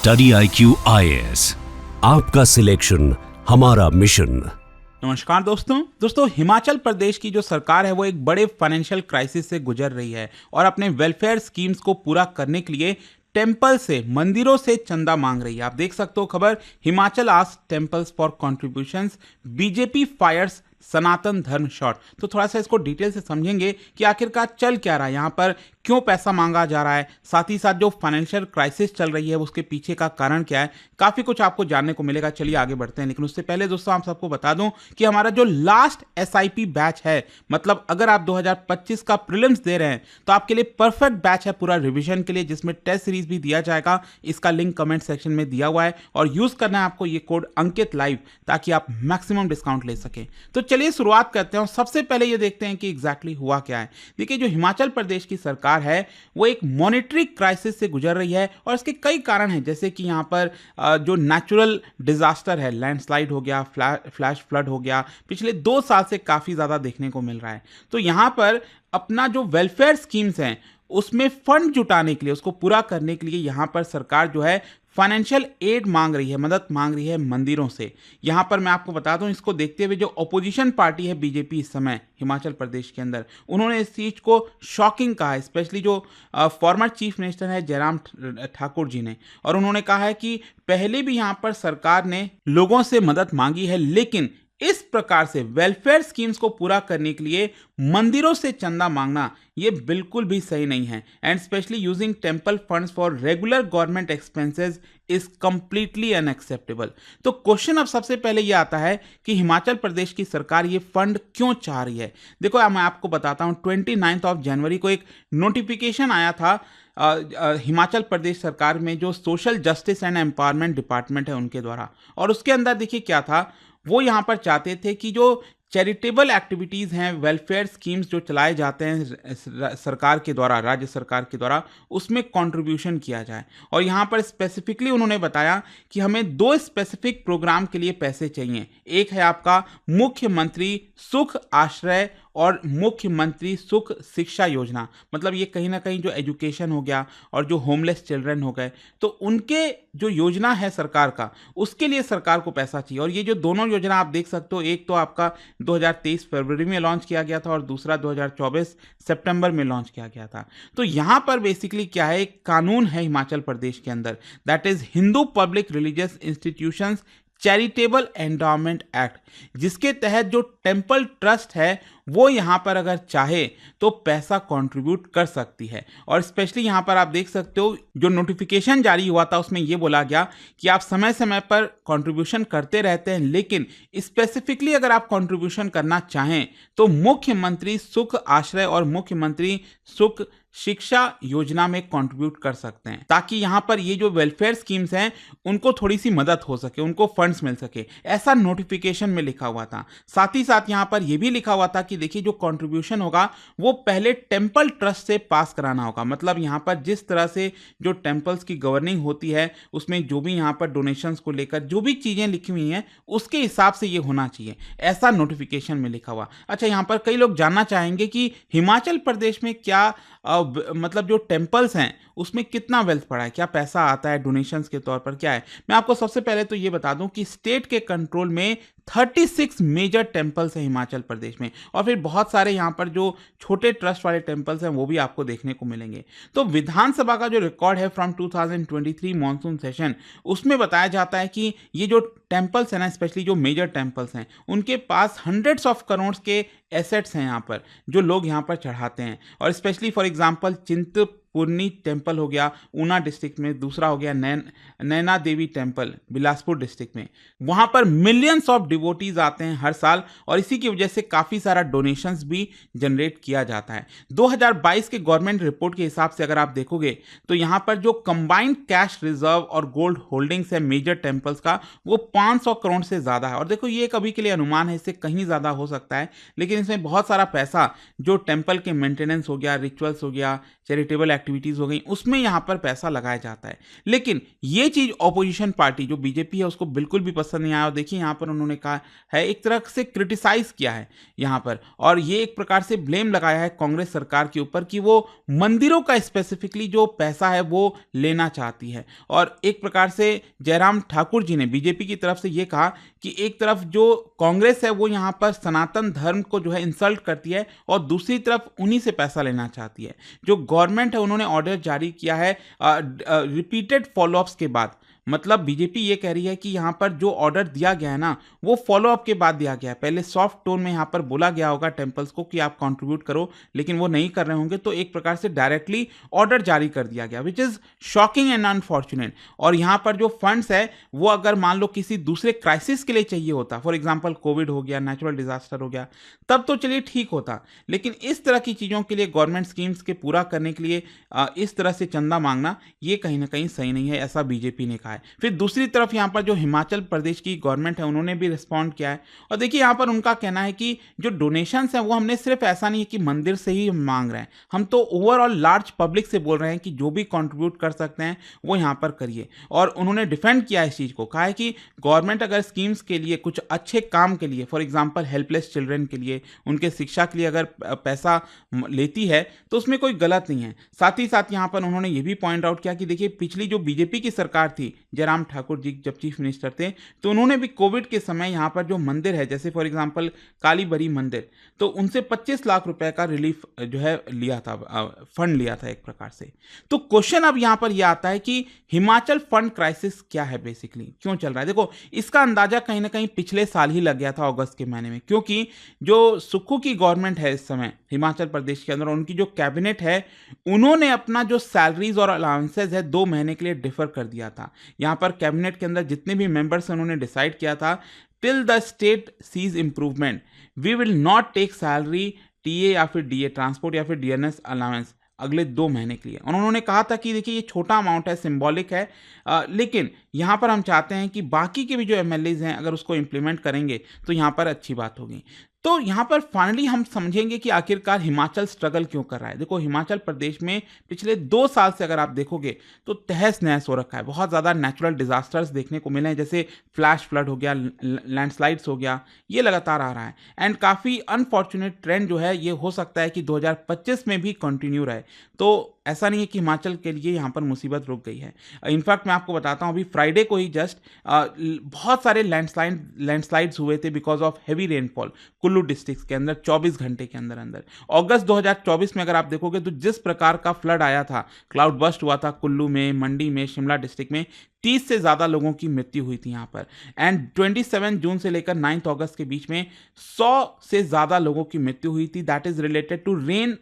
Study IQ IAS, आपका selection हमारा mission. नमस्कार दोस्तों हिमाचल प्रदेश की जो सरकार है वो एक बड़े फाइनेंशियल क्राइसिस से गुजर रही है और अपने वेलफेयर स्कीम्स को पूरा करने के लिए टेम्पल से, मंदिरों से चंदा मांग रही है। आप देख सकते हो खबर, Himachal asks temples for contributions, BJP fires Sanatan Dharma shot. तो थोड़ा सा इसको डिटेल से समझेंगे कि आखिरकार चल क्या रहा है, यहाँ पर क्यों पैसा मांगा जा रहा है, साथ ही साथ जो फाइनेंशियल क्राइसिस चल रही है उसके पीछे का कारण क्या है। काफी कुछ आपको जानने को मिलेगा। चलिए आगे बढ़ते हैं, लेकिन उससे पहले दोस्तों आप सबको बता दूं कि हमारा जो लास्ट SIP बैच है, मतलब अगर आप 2025 का प्रीलिम्स दे रहे हैं तो आपके लिए परफेक्ट बैच है पूरा रिवीजन के लिए, जिसमें टेस्ट सीरीज भी दिया जाएगा। इसका लिंक कमेंट सेक्शन में दिया हुआ है और यूज करना है आपको ये कोड अंकित लाइव, ताकि आप मैक्सिमम डिस्काउंट ले सकें। तो चलिए शुरुआत करते हैं और सबसे पहले ये देखते हैं कि एग्जैक्टली हुआ क्या है। देखिए, जो हिमाचल प्रदेश की सरकार है वो एक मॉनेटरी क्राइसिस से गुजर रही है और इसके कई कारण हैं, जैसे कि यहाँ पर जो नेचुरल डिजास्टर है, लैंडस्लाइड हो गया, फ्लैश फ्लड हो गया, पिछले 2 साल से काफी ज्यादा देखने को मिल रहा है। तो यहाँ पर अपना जो वेलफेयर स्कीम्स हैं उसमें फंड जुटाने के लिए, उसको पूरा करने के लिए यहाँ पर सरकार जो है फाइनेंशियल एड मांग रही है, मदद मांग रही है मंदिरों से। यहाँ पर मैं आपको बता दूं, इसको देखते हुए जो अपोजिशन पार्टी है बीजेपी इस समय हिमाचल प्रदेश के अंदर, उन्होंने इस चीज को शॉकिंग कहा है, स्पेशली जो फॉर्मर चीफ मिनिस्टर है जयराम ठाकुर जी ने। और उन्होंने कहा है कि पहले भी यहाँ पर सरकार ने लोगों से मदद मांगी है, लेकिन इस प्रकार से वेलफेयर स्कीम्स को पूरा करने के लिए मंदिरों से चंदा मांगना ये बिल्कुल भी सही नहीं है। And specially using temple funds for regular government expenses is completely unacceptable. तो क्वेश्चन अब सबसे पहले ये आता है कि हिमाचल प्रदेश की सरकार ये फंड क्यों चाह रही है। देखो मैं आपको बताता हूँ, 29 जनवरी को एक नोटिफिकेशन आया था हिमाचल प्रदेश सरकार में जो social justice and empowerment department है उनके द्वारा। और उसके अंदर देखिए क्या था, वो यहाँ पर चाहते थे कि जो चैरिटेबल एक्टिविटीज़ हैं, वेलफेयर स्कीम्स जो चलाए जाते हैं सरकार के द्वारा, राज्य सरकार के द्वारा, उसमें कंट्रीब्यूशन किया जाए। और यहाँ पर स्पेसिफिकली उन्होंने बताया कि हमें 2 स्पेसिफिक प्रोग्राम के लिए पैसे चाहिए। एक है आपका मुख्यमंत्री सुख आश्रय और मुख्यमंत्री सुख शिक्षा योजना, मतलब ये कहीं ना कहीं जो एजुकेशन हो गया और जो होमलेस चिल्ड्रन हो गए, तो उनके जो योजना है सरकार का, उसके लिए सरकार को पैसा चाहिए। और ये जो दोनों योजना आप देख सकते हो, एक तो आपका 2023 फरवरी में लॉन्च किया गया था और दूसरा 2024 सितंबर में लॉन्च किया गया था। तो यहाँ पर बेसिकली क्या है, एक कानून है हिमाचल प्रदेश के अंदर, that is Hindu public religious institutions charitable endowment act, जिसके तहत जो टेम्पल ट्रस्ट है वो यहाँ पर अगर चाहे तो पैसा कंट्रीब्यूट कर सकती है। और स्पेशली यहाँ पर आप देख सकते हो जो नोटिफिकेशन जारी हुआ था उसमें ये बोला गया कि आप समय समय पर कंट्रीब्यूशन करते रहते हैं, लेकिन स्पेसिफिकली अगर आप कंट्रीब्यूशन करना चाहें तो मुख्यमंत्री सुख आश्रय और मुख्यमंत्री सुख शिक्षा योजना में कंट्रीब्यूट कर सकते हैं, ताकि यहाँ पर ये जो वेलफेयर स्कीम्स हैं उनको थोड़ी सी मदद हो सके, उनको फंड्स मिल सके। ऐसा नोटिफिकेशन में लिखा हुआ था। साथ ही साथ यहाँ पर यह भी लिखा हुआ था कि देखिए जो कंट्रीब्यूशन होगा वो पहले टेम्पल ट्रस्ट से पास कराना होगा। मतलब यहाँ पर जिस तरह से जो टेम्पल्स की गवर्निंग होती है उसमें जो भी यहाँ पर डोनेशंस को लेकर जो भी चीजें लिखी हुई हैं उसके हिसाब से ये होना चाहिए, ऐसा नोटिफिकेशन में लिखा हुआ। अच्छा, यहाँ पर कई लोग जानना चाहेंगे कि हिमाचल प्रदेश में क्या मतलब जो टेम्पल्स हैं उसमें कितना वेल्थ पड़ा है, क्या पैसा आता है डोनेशंस के तौर पर, क्या है। मैं आपको सबसे पहले तो ये बता दूं कि स्टेट के कंट्रोल में 36 मेजर टेम्पल्स हैं हिमाचल प्रदेश में, और फिर बहुत सारे यहाँ पर जो छोटे ट्रस्ट वाले टेम्पल्स हैं वो भी आपको देखने को मिलेंगे। तो विधानसभा का जो रिकॉर्ड है फ्रॉम 2023 मॉनसून सेशन, उसमें बताया जाता है कि ये जो टेम्पल्स हैं ना, स्पेशली जो मेजर टेम्पल्स हैं, उनके पास हंड्रेड्स ऑफ करोड़ के एसेट्स हैं यहाँ पर, जो लोग यहाँ पर चढ़ाते हैं। और specially for example Chintpurni temple हो गया ऊना डिस्ट्रिक्ट में, दूसरा हो गया नैना देवी टेम्पल बिलासपुर डिस्ट्रिक्ट में। वहाँ पर मिलियंस ऑफ डिवोटीज आते हैं हर साल और इसी की वजह से काफ़ी सारा डोनेशंस भी जनरेट किया जाता है। 2022 के गवर्नमेंट रिपोर्ट के हिसाब से अगर आप देखोगे तो यहाँ पर जो कंबाइंड कैश रिजर्व और गोल्ड होल्डिंग्स है मेजर टेम्पल्स का, वो 500 करोड़ से ज़्यादा है। और देखो ये एक अभी के लिए अनुमान है, इससे कहीं ज़्यादा हो सकता है, लेकिन इसमें बहुत सारा पैसा जो टेम्पल के मेंटेनेंस हो गया, रिचुअल्स हो गया, चैरिटेबल एक्टिविटीज़ हो गई, उसमें यहाँ पर पैसा लगाया जाता है। लेकिन ये चीज़ ऑपोजिशन पार्टी जो बीजेपी है उसको बिल्कुल भी पसंद नहीं आया, और देखिए यहाँ पर उन्होंने कहा है, एक तरह से क्रिटिसाइज़ किया है यहाँ पर, और ये एक प्रकार से ब्लेम लगाया है कांग्रेस सरकार के ऊपर कि वो मंदिरों का स्पेसिफिकली जो पैसा है वो लेना चाहती है। और एक प्रकार से जयराम ठाकुर जी ने बीजेपी की तरफ से ये कहा कि एक तरफ जो कांग्रेस है वो यहाँ पर सनातन धर्म को जो है इंसल्ट करती है, और दूसरी तरफ उन्हीं से पैसा लेना चाहती है। जो गवर्नमेंट है उन्होंने ऑर्डर जारी किया है रिपीटेड फॉलोअप्स के बाद, मतलब बीजेपी ये कह रही है कि यहाँ पर जो ऑर्डर दिया गया है ना वो फॉलोअप के बाद दिया गया है। पहले सॉफ्ट टोन में यहाँ पर बोला गया होगा टेम्पल्स को कि आप कंट्रीब्यूट करो, लेकिन वो नहीं कर रहे होंगे, तो एक प्रकार से डायरेक्टली ऑर्डर जारी कर दिया गया, which is shocking and unfortunate. और यहाँ पर जो फंड्स है वो अगर मान लो किसी दूसरे क्राइसिस के लिए चाहिए होता, फॉर एग्जाम्पल कोविड हो गया, नेचुरल डिजास्टर हो गया, तब तो चलिए ठीक होता, लेकिन इस तरह की चीज़ों के लिए गवर्नमेंट स्कीम्स के पूरा करने के लिए इस तरह से चंदा मांगना ये कहीं ना कहीं सही नहीं है, ऐसा बीजेपी ने कहा है। फिर दूसरी तरफ यहाँ पर जो हिमाचल प्रदेश की गवर्नमेंट है उन्होंने भी रिस्पॉन्ड किया है, और देखिए यहाँ पर उनका कहना है कि जो डोनेशंस हैं वो हमने सिर्फ ऐसा नहीं है कि मंदिर से ही मांग रहे हैं, हम तो ओवरऑल लार्ज पब्लिक से बोल रहे हैं कि जो भी कंट्रीब्यूट कर सकते हैं वो यहाँ पर करिए। और उन्होंने डिफेंड किया इस चीज़ को, कहा है कि गवर्नमेंट अगर स्कीम्स के लिए कुछ अच्छे काम के लिए, फॉर एग्जाम्पल हेल्पलेस चिल्ड्रन के लिए, उनके शिक्षा के लिए अगर पैसा लेती है तो उसमें कोई गलत नहीं है। साथ ही साथ यहाँ पर उन्होंने ये भी पॉइंट आउट किया कि देखिए पिछली जो बीजेपी की सरकार थी, जयराम ठाकुर जी जब चीफ मिनिस्टर थे, तो उन्होंने भी कोविड के समय यहाँ पर जो मंदिर है, जैसे फॉर एग्जांपल कालीबरी मंदिर, तो उनसे 25 लाख रुपए का रिलीफ जो है लिया था, फंड लिया था एक प्रकार से। तो क्वेश्चन अब यहाँ पर यह आता है कि हिमाचल फंड क्राइसिस क्या है, बेसिकली क्यों चल रहा है। देखो इसका अंदाजा कहीं ना कहीं पिछले साल ही लग गया था अगस्त के महीने में, क्योंकि जो सुक्खू की गवर्नमेंट है इस समय हिमाचल प्रदेश के अंदर, उनकी जो कैबिनेट है उन्होंने अपना जो सैलरीज और अलाउंसेज है 2 महीने के लिए डिफर कर दिया था। यहाँ पर कैबिनेट के अंदर जितने भी मेंबर्स हैं उन्होंने डिसाइड किया था, till the state sees improvement we will not take salary, TA या फिर डीए ट्रांसपोर्ट या फिर डीएनएस अलाउंस अगले 2 महीने के लिए। और उन्होंने कहा था कि देखिए ये छोटा अमाउंट है, सिंबॉलिक है, लेकिन यहाँ पर हम चाहते हैं कि बाकी के भी जो एमएलएज हैं अगर उसको इम्प्लीमेंट करेंगे तो यहाँ पर अच्छी बात होगी। तो यहाँ पर फाइनली हम समझेंगे कि आखिरकार हिमाचल स्ट्रगल क्यों कर रहा है। देखो हिमाचल प्रदेश में पिछले 2 साल से अगर आप देखोगे तो तहस नहस हो रखा है, बहुत ज़्यादा नेचुरल डिजास्टर्स देखने को मिले हैं, जैसे फ्लैश फ्लड हो गया, लैंडस्लाइड्स हो गया, ये लगातार आ रहा है। एंड काफ़ी अनफॉर्चुनेट ट्रेंड जो है ये हो सकता है कि 2025 में भी कंटिन्यू रहे। तो ऐसा नहीं है कि हिमाचल के लिए यहाँ पर मुसीबत रुक गई है। इनफैक्ट मैं आपको बताता हूँ, अभी फ्राइडे को ही जस्ट बहुत सारे लैंडस्लाइड्स हुए थे because of heavy rainfall Kullu district के अंदर 24 घंटे के अंदर अंदर। अगस्त 2024 में अगर आप देखोगे तो जिस प्रकार का फ्लड आया था, क्लाउड बस्ट हुआ था कुल्लू में, मंडी में, शिमला डिस्ट्रिक्ट में, 30 से ज़्यादा लोगों की मृत्यु हुई थी यहाँ पर। एंड 27 जून से लेकर 9 अगस्त के बीच में 100 से ज़्यादा लोगों की मृत्यु हुई थी। That is related to rain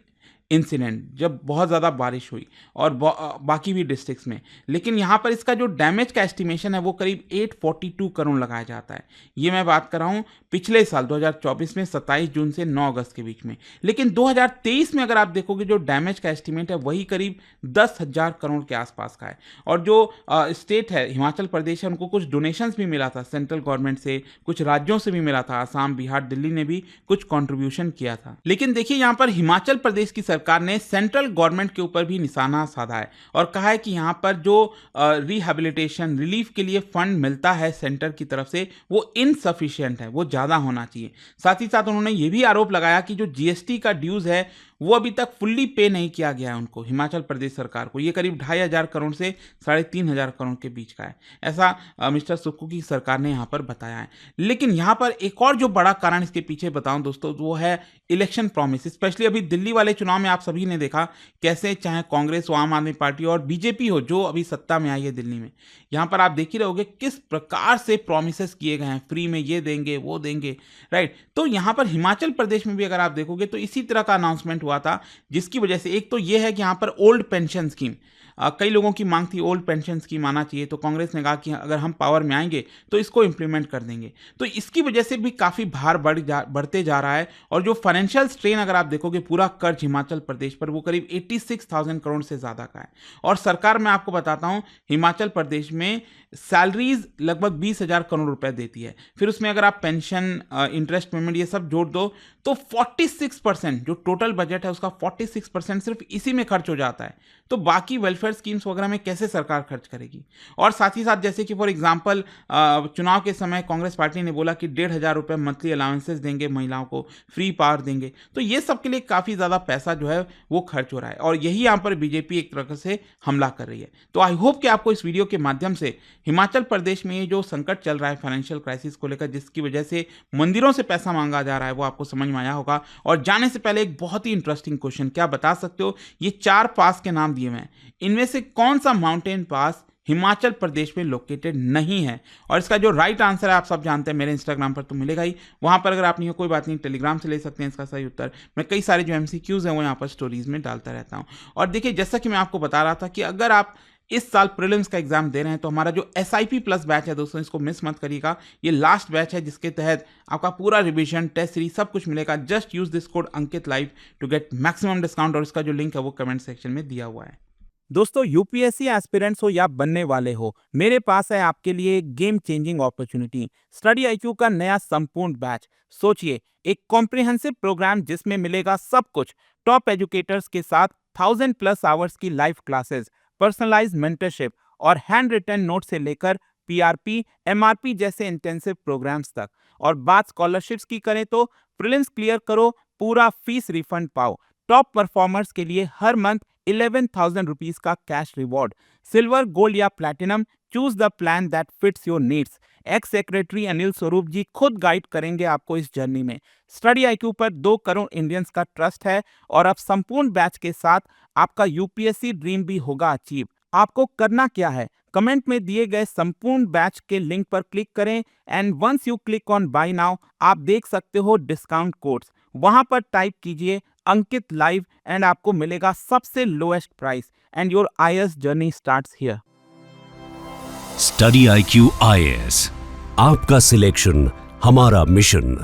incident, जब बहुत ज़्यादा बारिश हुई, और बाकी भी डिस्ट्रिक्ट्स में। लेकिन यहाँ पर इसका जो डैमेज का एस्टिमेशन है वो करीब 842 करोड़ लगाया जाता है। ये मैं बात कर रहा हूँ पिछले साल 2024 में 27 जून से 9 अगस्त के बीच में। लेकिन 2023 में अगर आप देखोगे जो डैमेज का एस्टिमेट है वही करीब 10,000 करोड़ के आसपास का है। और जो स्टेट है हिमाचल प्रदेश है, उनको कुछ डोनेशंस भी मिला था सेंट्रल गवर्नमेंट से, कुछ राज्यों से भी मिला था, आसाम, बिहार, दिल्ली ने भी कुछ कॉन्ट्रीब्यूशन किया था। लेकिन देखिए यहाँ पर हिमाचल प्रदेश की सरकार ने सेंट्रल गवर्नमेंट के ऊपर भी निशाना साधा है और कहा है कि यहाँ पर जो रिहैबिलिटेशन रिलीफ के लिए फंड मिलता है सेंटर की तरफ से वो इनसफिशिएंट है, वो ज़्यादा होना चाहिए। साथ ही साथ उन्होंने ये भी आरोप लगाया कि जो जीएसटी का ड्यूज है वो अभी तक फुल्ली पे नहीं किया गया है उनको, हिमाचल प्रदेश सरकार को। ये करीब 2,500 करोड़ से 3,500 करोड़ के बीच का है, ऐसा मिस्टर सुक्खू की सरकार ने यहाँ पर बताया है। लेकिन यहाँ पर एक और जो बड़ा कारण इसके पीछे बताऊं दोस्तों, वो है इलेक्शन प्रॉमिस। स्पेशली अभी दिल्ली वाले चुनाव में आप सभी ने देखा कैसे चाहे कांग्रेस हो, आम आदमी पार्टी और बीजेपी हो जो अभी सत्ता में आई है दिल्ली में, यहाँ पर आप देख ही रहोगे किस प्रकार से प्रॉमिसेस किए गए हैं, फ्री में ये देंगे वो देंगे, राइट। तो यहाँ पर हिमाचल प्रदेश में भी अगर आप देखोगे तो इसी तरह का अनाउंसमेंट हुआ था, जिसकी वजह से एक तो ये है कि यहाँ पर ओल्ड पेंशन स्कीम कई लोगों की मांग थी ओल्ड पेंशन स्कीम आना चाहिए, तो कांग्रेस ने कहा कि अगर हम पावर में आएंगे तो इसको इंप्लीमेंट कर देंगे। तो इसकी वजह से भी काफ़ी भार बढ़ते जा रहा है। और जो फाइनेंशियल स्ट्रेन अगर आप देखोगे, पूरा कर्ज हिमाचल प्रदेश पर वो करीब 86,000 करोड़ से ज़्यादा का है। और सरकार, मैं आपको बताता हूँ, हिमाचल प्रदेश में सैलरीज लगभग 20,000 करोड़ रुपए देती है। फिर उसमें अगर आप पेंशन, इंटरेस्ट पेमेंट ये सब जोड़ दो तो 46% जो टोटल बजट है उसका 46% सिर्फ इसी में खर्च हो जाता है। तो बाकी वेलफेयर स्कीम्स वगैरह में कैसे सरकार खर्च करेगी? और साथ ही साथ जैसे कि फॉर एग्जांपल चुनाव के समय कांग्रेस पार्टी ने बोला कि 1,500 रुपये मंथली अलाउंसेस देंगे, महिलाओं को फ्री पावर देंगे। तो ये सब के लिए काफ़ी ज़्यादा पैसा जो है वो खर्च हो रहा है और यही यहाँ पर बीजेपी एक तरह से हमला कर रही है। तो आई होप कि आपको इस वीडियो के माध्यम से हिमाचल प्रदेश में ये जो संकट चल रहा है फाइनेंशियल क्राइसिस को लेकर, जिसकी वजह से मंदिरों से पैसा मांगा जा रहा है, वो आपको समझ में आया होगा। और जाने से पहले एक बहुत ही इंटरेस्टिंग क्वेश्चन, क्या बता सकते हो ये 4 पास के नाम दिए हुए हैं, इनमें से कौन सा माउंटेन पास हिमाचल प्रदेश में लोकेटेड नहीं है? और इसका जो राइट आंसर है आप सब जानते हैं, मेरे इंस्टाग्राम पर तो मिलेगा ही, वहां पर अगर आप नहीं हो कोई बात नहीं, टेलीग्राम से ले सकते हैं इसका सही उत्तर। मैं कई सारे जो MCQs हैं वो यहाँ पर स्टोरीज में डालता रहता हूँ। और देखिए, जैसा कि मैं आपको बता रहा था कि अगर आप इस साल प्रीलिम्स का एग्जाम दे रहे हैं तो हमारा जो SIP प्लस बैच है दोस्तों, इसको मिस मत करिएगा। ये लास्ट बैच है जिसके तहत आपका पूरा रिवीजन, टेस्ट सीरीज सब कुछ मिलेगा। Just use this code Ankit live to get maximum discount. और इसका जो लिंक है वो कमेंट सेक्शन में दिया हुआ है। दोस्तों, यूपीएससी एस्पिरेंट्स हो या बनने वाले हो, मेरे पास है आपके लिए एक game changing opportunity, study IQ का नया संपूर्ण बैच। सोचिए, एक कॉम्प्रिहेंसिव प्रोग्राम जिसमें मिलेगा सब कुछ, टॉप एजुकेटर्स के साथ 1000+ आवर्स की लाइव क्लासेस, पर्सनलाइज्ड मेंटरशिप और हैंड रिटन नोट से लेकर PRP, MRP जैसे इंटेंसिव प्रोग्राम्स तक। और बात स्कॉलरशिप्स की करें तो प्रीलिम्स क्लियर करो, पूरा फीस रिफंड पाओ। टॉप परफॉर्मर्स के लिए हर मंथ 11,000 रुपीज का कैश रिवॉर्ड। सिल्वर, गोल्ड या platinum, choose the plan that fits your needs. X secretary Anil Swarup जी खुद गाइड करेंगे आपको इस जर्नी में। स्टडी IQ पर 2 करोड़ इंडियंस का ट्रस्ट है और अब संपूर्ण बैच के साथ आपका UPSC ड्रीम भी होगा अचीव। आपको करना क्या है, कमेंट में दिए गए संपूर्ण बैच के लिंक पर क्लिक करें and once you click on buy now, आप देख सकते हो डिस्काउंट कोड्स। वहां पर टाइप कीजिए अंकित लाइव एंड आपको मिलेगा सबसे lowest price and your IAS journey starts here. Study IQ IAS, आपका सिलेक्शन हमारा मिशन।